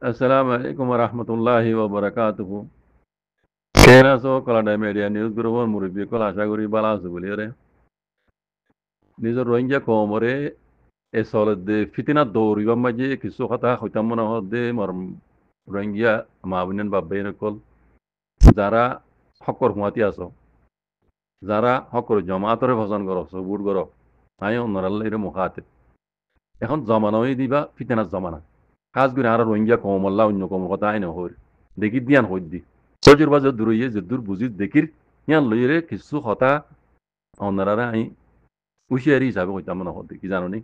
আসসালামু আলাইকুম রহমতুল্লাহি ওবরাকাতুহু। কেন আছো কলাডা মিডিয়া নিউজ গ্রুপর মুরব্বী কল আশা করি ভালো আছো বলি রে নিজের রোহিঙ্গা কমরে এ সলে দে ফিতিনা দৌড়িবার মাঝে কিছু কথা হইতাম মনে হদে মর রোহিঙ্গা মা বোনেন বাব্বাইন কল যারা হকর হুয়াতি আছো যারা হকর জমাতরে ভজন করো সবুর করো আই অন্যরাল্লা এর মুখাতে এখন জমানোই দিবা ফিতিনার জমানা কাজ করে আর রোহিঙ্গা কমল্লা অন্য কম কথা আইন হর দেখি দিয়ান হই দি সজুর বাজার দূরইয়ে যে দূর বুঝি দেখির ইয়ান লইরে কিছু কথা অন্যরা আই হুঁশিয়ারি হিসাবে হইতাম মনে হতে কি জানো নি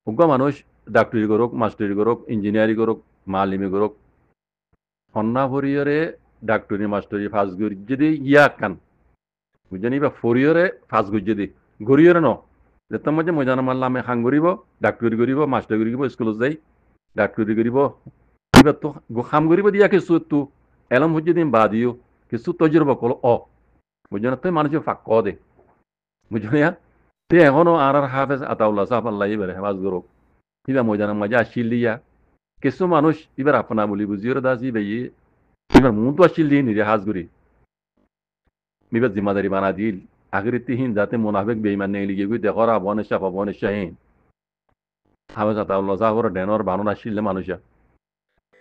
উগ্র মানুষ ডাক্তারি করুক মাস্টারি করুক ইঞ্জিনিয়ারিং করুক মালিমি করুক হন্না ফরিয়রে ডাক্তারি মাস্টারি ফাঁস গরি যদি ইয়া কান বুঝনি বা ফরিয়রে ফাঁস গরি যদি গরিয়রে ন যেতাম মাঝে ময়দান মারলাম আমি হাং করিব ডাক্তারি করিব মাস্টারি করিব স্কুলত যাই ডাক্তারি করিব এবার তো খাম করিব দিয়া কিছু তো এলম হচ্ছে দিন বা দিও কিছু তজরবা কল বুঝছো না তুই মানুষের ফাঁক ক দে বুঝছো না তে এখনো আর হাফেজ আতাউল্লাহ সাহাব আল্লাহ এবারে হেফাজ করুক ইবা ময়দানের মাঝে আসিল দিয়া কিছু মানুষ এবার আপনা বলি বুঝিওর দাসি ভাই এবার মন তো আসিল দিয়ে নিরে হাজ করি এবার জিম্মাদারি বানা দিল আগের তিহিন যাতে মোনাফেক বেইমান নেই লিগে গই দেখর আবনেশাহীন হাফেজ আতাউল্লাহ সাহাবর ডেনর বানন আসিল মানুষা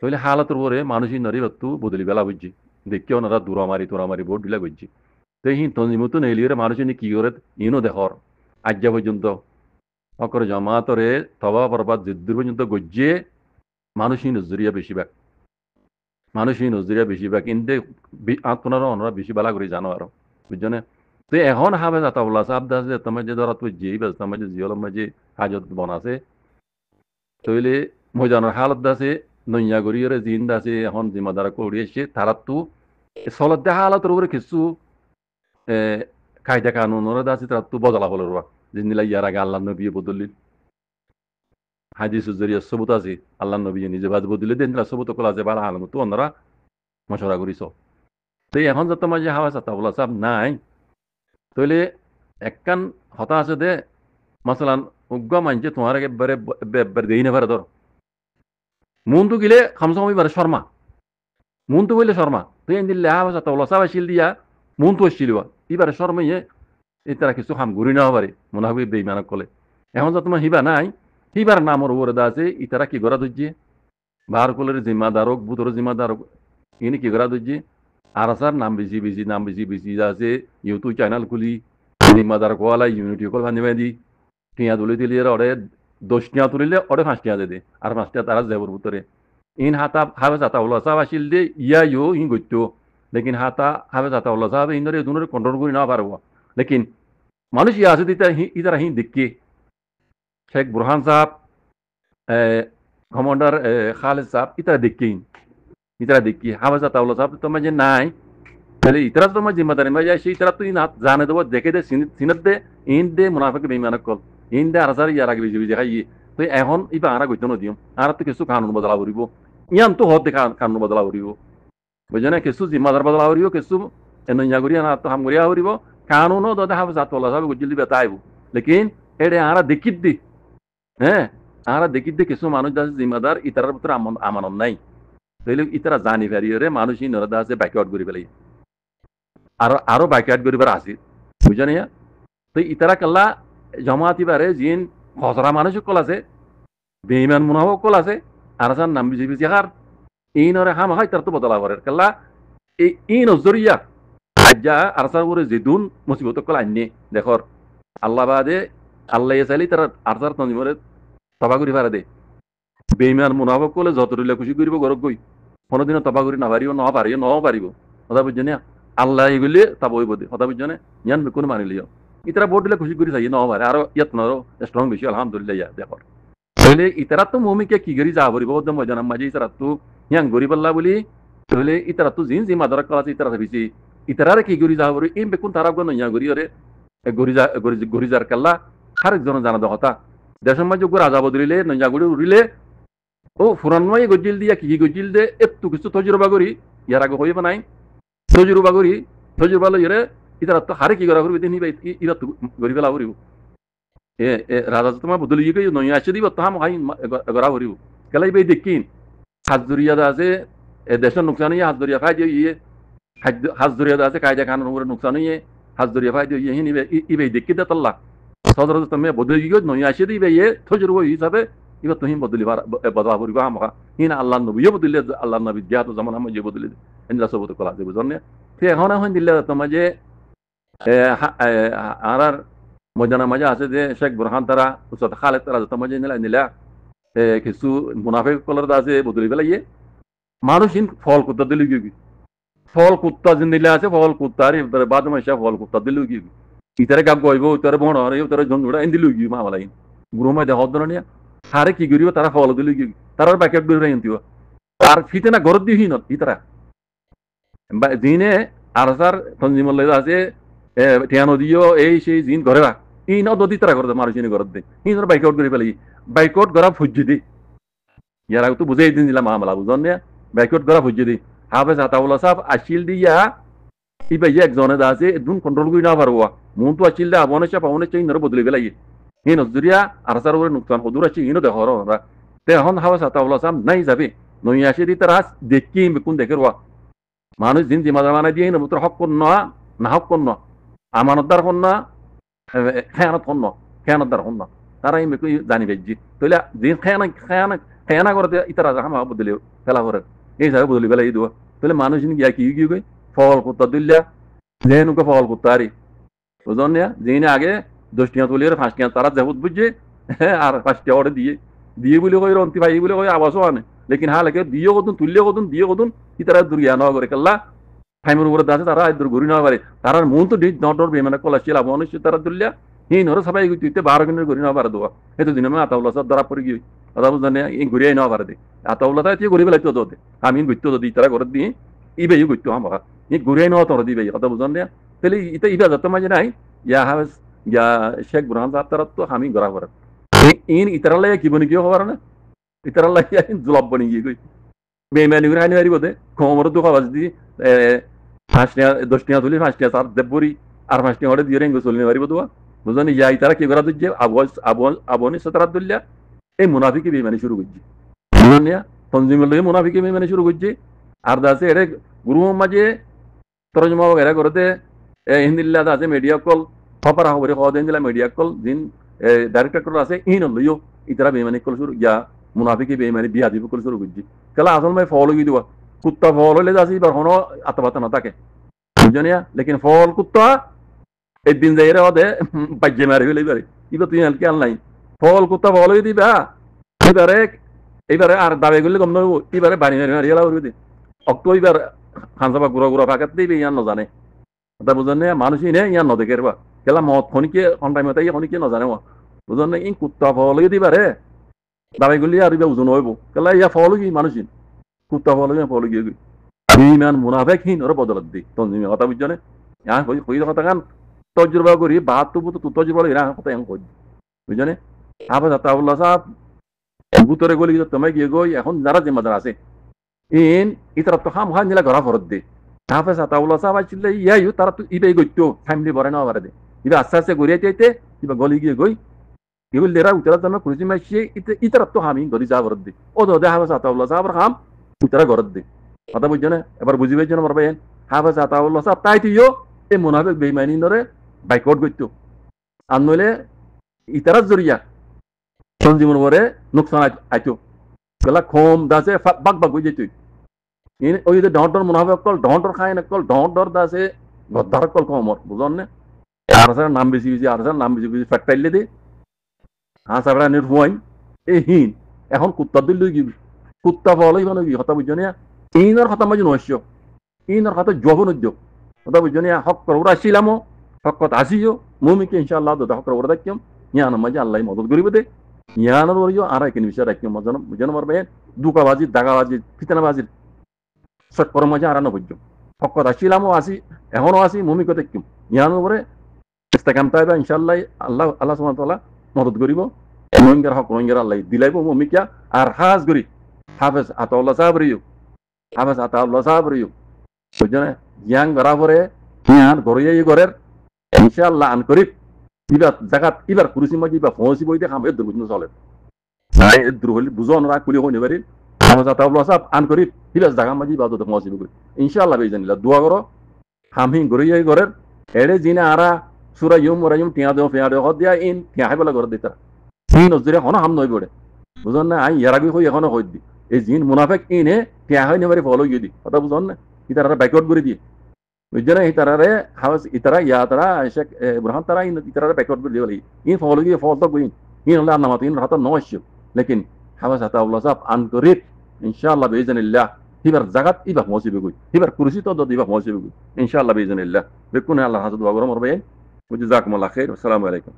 তাহলে হালাতর পরে মানুষই নরি বত্তু বদলি বেলা বুঝছি দেখিও না তোরামারি বোর্ড দিলা বুঝছি তো হিন তঞ্জিমতো নেইলিরে মানুষই কি করে ইনো দেখর আজ্ঞা পর্যন্ত অকর জমাতরে তবা পরবাদ যুদ্ধ পর্যন্ত গজ্জে মানুষই নজরিয়া বেশিরভাগ ইন্দে আত্মনারা অনরা বেশি বালা করে জানো আরো বুঝছো তো এখন হাবে যাতাবলা সাব দাসে তোমার যে ধরা তুই যেই বাস তোমার যে জিয়লম মাঝে হাজত বনাছে তইলে ময়দানের হালত দাসে নইয়া গরিয়রে জিন দাসে এখন জিম্মাদার করিয়েছে তারা তো সলত দেখা হালতের উপরে কিছু কায়দা কানুনের দাসে তারা তো বদলা হলো রবা জিন্দিলা ইয়ার আগে আল্লাহ নবী বদলিল হাদিসের জরিয়া সবুত আছে আল্লাহ নবী নিজে বাজ বদলে দেন সবুত কলা যে বালা আলম তো অন্যরা মশরা করিস তো এখন যত মাঝে হাওয়া চাতা সাব নাই তইলে একখান হতা আছে দে মাসালান উগ্র মানছে তোমার একবারে দেই না পারে ধর মন তো গিলে খামসাম এবারে শর্মা মন তো বললে শর্মা তুই এন দিল্লে হাওয়া চাতা সাব আসিল দিয়া মন তো আসছিল এবারে শর্মাইয়ে এই তারা কিছু খাম ঘুরি না পারে মনে হবে বেইমানক কলে এখন যত তোমার হিবা নাই হিবার নামর ওপরে দা আছে ইতারা কি করা ধরছে বার কলের জিম্মাদারক বুতর জিম্মাদারক ইনি কি করা ধরছে আর আসার নাম বেশি আছে ইউটিউব চ্যানেল খুলি জিম্মাদার কোয়ালা ইউনিটি কল ভানি ভাই দি টিয়া তুলি দিলি ওরে 10 টিয়া তুলিলে ওরে 5 টিয়া দে আর 5 টিয়া তারা যাবর ভিতরে ইন হাতা হাবে যাতা ওলা সাহেব আসিল দে ইয়া ইন গইতো লেকিন হাতা হাবে যাতা ওলা সাহেব ইনরে দুনরে কন্ট্রোল করি না পারবো লেকিন মানুষ ইয়া আছে দিতা ইতারা হি দেখকে শেখ বুরহান সাহেব কমান্ডার খালেদ সাহেব ইতারা দেখি হাবে যাতা ওলা সাহেব তোমার যে নাই তাহলে ইতরা তো আমার জিম্মাদারি मैं जाए इतरा तो इन जाने दो देखे दे सिनत दे इन दे मुनाफिक बेईमान कल इन दे আরাসার ইয়ার আগে বিজি বিজি খাই তো এখন ইবা আরা কইতো নদিও আর তো কিছু কানুন বদলা করিব ইয়ান তো হদ কানুন বদলা করিব বুঝনে কিছু জিম্মাদার বদলা করিব কিছু এনইয়া করিয়া না তো হাম করিয়া করিব কানুনও দদা হাফ জাত বলা সব গুজলি বেতাইব লেকিন এডে আরা দেখিত দি হ্যাঁ আরা দেখিত দি কিছু মানুষ আছে জিম্মাদার ইতারার ভিতরে আমানত নাই তাইলে ইতারা জানি ফেরিয়রে মানুষই নরদা আছে ব্যাকওয়ার্ড করি ফেলাই আরো বাইকাট করিবার আছে বুঝা নিয়া তো ইতারা কাল্লা জমাতি বারে জিন খসরা মানুষ কল আছে বেইমান মুনাফক কল আছে আর যার নাম বিজি বিজি হার ইনরে হাম হয় তার তো বদলা করে কাল্লা ইন জরিয়া আজ্জা আর সার করে জিদুন মুসিবত কল আননি দেখর আল্লাহ বাদে আল্লাহ চাইলি তার আর সার তঞ্জিমরে তবা করি পারে দে বেইমান মুনাফক কলে যত রিলে খুশি করিব গরক গই কোনোদিনও তবা করি না পারিব ন পারিব কথা বুঝছো না আল্লাহ এগুলি তা বই বোধে কথা বুঝছো না ইয়ান বেকুন মানি লিও ইতারা বোর্ড দিলে খুশি করি চাই ন পারে আরো ইয়াত নরো স্ট্রং বেশি আলহামদুলিল্লাহ ইয়া দেখো তাহলে ইতারা তো মমিকে কি করি যা করিব ওদম ময়দান মাঝে ইতারা তো ইয়াং গরি পাল্লা বলি তাহলে ইতারা তো জিন জিমা দরক কলা ইতারা বেশি ইতারারে কি করি যা করি ইম বেকুন তারা গন ইয়া গরি ওরে গরি যার কাল্লা আরেকজন জানা দ কথা দেশের মাঝে গো রাজা বদলিলে নইয়া গড়ি উড়িলে ও ফুরানময় গজিল দিয়া কি গজিল দে একটু কিছু তজরবা করি ইয়ার আগে হইবে নাই তজরবা করি তজরবা লইরে ইতারা তো হারে কি করা করবি দিন ইবা তো গরি ফেলা করিব এ রাজা তোমার বদলি গিয়ে নই আসে দিব তো হাম হাই গড়া করিব কেলাই বাই দেখিন হাজদুরিয়াত আছে দেশের নুকসান হইয়ে হাজদুরিয়া ফাই দিয়ে হাজদুরিয়াত আছে কায়দা কানুন উপরে নুকসান হইয়ে হাজদুরিয়া ফাই দিয়ে হিন ইবে দেখি দে তাল্লা সদর তুমি বদলি গিয়ে নই আসে দিবে ইয়ে তজরুব হিসাবে এবার তুমি বদলি বদলা করিবা আমাকে হিন আল্লাহ নবীও বদলিলে আল্লাহ নবী জিয়াত জামান আমি যে বদলি এন্দ্রা সবত কলা যে বুঝনে সে এখন এখন দিলে তোমার যে আর ময়দানা মাঝে আছে যে শেখ বুরহান তারা উস্তাদ খালেদ তারা তোমার যে নিলা কিছু মুনাফিক কলার আছে বদলি পেলাইয়ে মানুষ ফল কুত্তা দিল গিয়ে ফল কুত্তা জিন্দিলে আছে ফল কুত্তার বাদ মাসা ফল কুত্তা দিল গিয়ে ইতারে গাব গইব ইতারে বন হরে ইতারে জন্ডুড়া এন্দি লই গিয়ে মামালাই গুরুমা দেহ ধরনিয়া হারে কি করিব তারা ফল দিল গিয়ে তারা প্যাকেট দূরে এন্তিও আর ফিতে না গরদ দিহি ন ইতারা দিনে আর স্যার তঞ্জিমল আছে টিয়ানো দিও এই সেই জিন ঘরে রাখ ই ন দদি তারা করে মানুষ ঘরত দে ইনর বাইক আউট করে ফেলি বাইক আউট করা ফুজি দি ইয়ারা তো বুঝাই দিন দিলাম মামলা বুঝন না বাইক আউট করা ফুজি দি হাফেজ আতাউল্লাহ সাহেব আসিল দিয়া ইবা একজনে আছে একদম কন্ট্রোল করি না পারবো মন তো আসিল দা আবনে চাপ আবনে চাই ইনর বদলে ফেলাই হিন নজরিয়া আর স্যার ওরে নুকসান হদুর আছে ইনো দেখো আমরা তে এখন হাফেজ আতাউল্লাহ সাহেব নাই যাবে নই আসে দি তারা দেখি কোন দেখে রোয়া মানুষ দিন জিমাদার মানে দিয়ে না মুত্র হক কোন না হক কোন আমানতদার কোন না খেয়ানত কোন খেয়ানতদার কোন তারা এই মেকু জানি বেজি তাহলে দিন খেয়ানা করতে ইতারা হামা বদলে ফেলা করে এই যাবে বদলে ফেলা এই দেওয়া তাহলে মানুষ গিয়া কি গই ফল করতে দিল্লা যেনুকে ফল করতে আরি বুঝন না যেনে আগে 10 তুলিয়ে 5 তারা যেহুত বুঝছে আর 5 অর্ডে দিয়ে বলে কই রন্তি ভাই বলে কই আবাসও আনে লেকিন হালাকে দিও কতুন তুললে কতুন দিয়ে কতুন ইতারা দুরিয়া ন করে কাল্লা ফাইমের উপরে দাসে তারা দূর ঘুরি না পারে তার মন তো নটর বেমানে কলাশিল আবনে তারা তুললা হিন ওরা সবাই তুইতে 12 ঘন্টা ঘুরি না পারে দোয়া এত দিন আমি আতাউল্লাহ সব ধরা পড়ে গিয়ে কথা বুঝনে এই ঘুরিয়াই না পারে দে আতাউল্লাহ তাই ঘুরি বেলাইতো দোতে আমি গুইতো দি তারা করে দি ইবে গুইতো আমরা এই ঘুরিয়াই না তোর দিবে কথা বুঝনে তাহলে ইতা ইবা যত মাঝে নাই ইয়া হাস ইয়া শেখ বুরহান সাহেব তারা তো আমি গড়া করে ইন ইতারালে কি বনি কি হবার না ইতারালে জুলাব বনি গিয়ে কই বেমানি করে আনি পারিব দে কোমর তো খাওয়াজ দি 10 তুলি 5 তার দেবরি আর 5 অর্ডে দিয়ে রেঙ্গো চলনি পারিব তো বুঝনি যাই তারা কি করা দিচ্ছে আবনি সতরা দুল্লা এই মুনাফিকি বেমানি শুরু করছে বুঝনি তঞ্জিমের লগে মুনাফিকি বেমানি শুরু করছে আর দাসে এর গুরু মাঝে তরজমা বগেরা করতে হিন্দিল্লা দাসে মিডিয়া কল খবর খবরে খাওয়া দেন দিলা মিডিয়া কল দিন ডাইরেক্টর আছে ইন লইও ইতারা বেমানি কল শুরু ইয়া মুনাফিকি বেমানি বিয়া দিব কল শুরু করছে কালা আসল ভাই ফলো কি দিবা কুত্তা ফল হলে যাচ্ছি এবার কোনো আত্মবাতা না থাকে বুঝনিয়া লেকিন ফল কুত্তা একদিন যাই রে ওদে বাজ্যে মারি ফেলে এবারে এবার তুই হালকে আল নাই ফল কুত্তা ফল হয়ে দিবা এবারে আর দাবে করলে কম নয় এবারে বাড়ি মারি মারি গেলা করবি অক্টো এবার খানসাবা গুড়া ফাঁকাত দিবি ইয়ান নজানে কথা বুঝলেন না মানুষই নেই ইয়ান নদেখে বা কেলা মদ খনিকে অন টাইমতে খনিকে নজানে বুঝলেন না ই কুত্তা ফল হয়ে দিবা রে দাবে করলে আর এবার ওজন হইব কেলা ইয়া ফল কি মানুষই কুত্তা ফল গিয়ে ইমান মুনাফেকহীন ওরা বদলত দি তঞ্জিমে কথা বুঝছো না यहाँ कोई কথা গান তজরবা করি বাত তো তজরবা লাগে না কথা এখন কই বুঝছো না আবার আতাউল্লাহ সাহেব ভূতরে গলি তুমি গিয়ে গই এখন যারা জিম্মাদার আছে ইন ইতারা তো খাম খান নিলা ঘরা ফরত দে হাফেজ আতাউল্লাহ সাহেব আসলে ইয়াইও তারা তো ইবে গইতো ফ্যামিলি বড় না পারে দে ইবে আস্তে আস্তে গড়িয়ে চাইতে ইবা গলি গিয়ে গই এগুলো লেরা উতরা জন্য কুরসি মাসি ইতারা তো হামি গলি যা ফরত দে ও দে হাফেজ আতাউল্লাহ সাহেব খাম উতরা ঘরত দে কথা বুঝছো না এবার বুঝিবে যেন মারবে হাফেজ আতাউল্লাহ সাহেব তাই তুইও এই মুনাফিক বেঈমানি নরে বাইকআউট করতো আর নইলে ইতারা জরিয়া সঞ্জীবন পরে নুকসান আইতো গেলা খোম দাসে বাগ বাগ হয়ে যেত ওই যে ডর মুনাফিক কল ডর খায় না কল ডর দাসে গদ্দার কল কমর বুঝন না আর নাম বেশি বেশি আর নাম বেশি বেশি ফ্যাক্টাইলে দে সাবরা নির্ভয় এই হিন এখন কুত্তা দিল কুত্তা ফলই মানে কথা বুঝছো না ইনার কথা মাঝে নস্য ইনার কথা জবন উদ্যোগ কথা বুঝছো না হক করে আসছিলামও হক কথা আসিও মুমিকে ইনশাআল্লাহ দাদা হক করে দেখম ইয়ান মাঝে আল্লাহ মদত করিবে দে ইয়ান ধরিও আর এখানে বিষয় রাখিও মজন বুঝন মারবে দুকাবাজি দাগাবাজি ফিতনাবাজির সব করে মাঝে আর না বুঝছো হক কথা আসছিলামও আসি এখনো আসি মুমিকে দেখম ইয়ান উপরে ইস্তেকাম তাইবা ইনশাআল্লাহ আল্লাহ সুবহানাহু ওয়া তাআলা মদত করিব রোহিঙ্গার হক রোহিঙ্গার আল্লাহ দিলাইব মুমিকা আর খাস করি হাফেজ আতাউল্লাহ সাহেব রিও হাফেজ আতাউল্লাহ সাহেব রিও বুঝছো না ইয়াং বরাবরে ইয়ান গড়িয়ে গড়ের ইনশাআল্লাহ আন করিব ইবার জায়গাত ইবার কুরসি মাঝে ইবার ফসি বইতে খাম এর দুর্বুঝন চলে এর দুর্বল বুঝন রা কুলি হইনে পারি হামজা তাবলা সাব আন করি হিলাস জাগা মাজি বাদত মসিব করি ইনশাআল্লাহ বেজানিল্লাহ দোয়া করো হামহিন গরি এই গরের এড়ে জিনা আরা সুরা ইউম ওরাইম টিয়া দেও ফিয়া দেও দিয়া ইন টিয়া হাইবলা গর দিতারা জিন নজরে হন হাম নই বড়ে বুঝন না আই ইয়ারাগি কই এখনো কই দি এই জিন মুনাফিক ইনে টিয়া হয় নেবারে ফলো গই দি কথা বুঝন না ইতারা ব্যাকওয়ার্ড করে দি বুঝছেন ইতারারে হাউস ইতারা ইয়া তারা শেখ ইব্রাহিম তারা ইতারা ব্যাকওয়ার্ড করে দিবলি ইন ফলো গই ফলো তো গই ইন আল্লাহ নামাত ইন রাতা নয়শ লেকিন হাওয়া সাতা আল্লাহ সাব আন করিত ইনশাআল্লাহ বিইজনিল্লাহ হিবার জাগাত ইবা মসিবে গই হিবার কুরসি তো দিবা মসিবে গই ইনশাআল্লাহ বিইজনিল্লাহ বেকুন আল্লাহ হাজত দোয়া করো মরবে জাযাকুমুল্লাহ খাইর আসসালামু আলাইকুম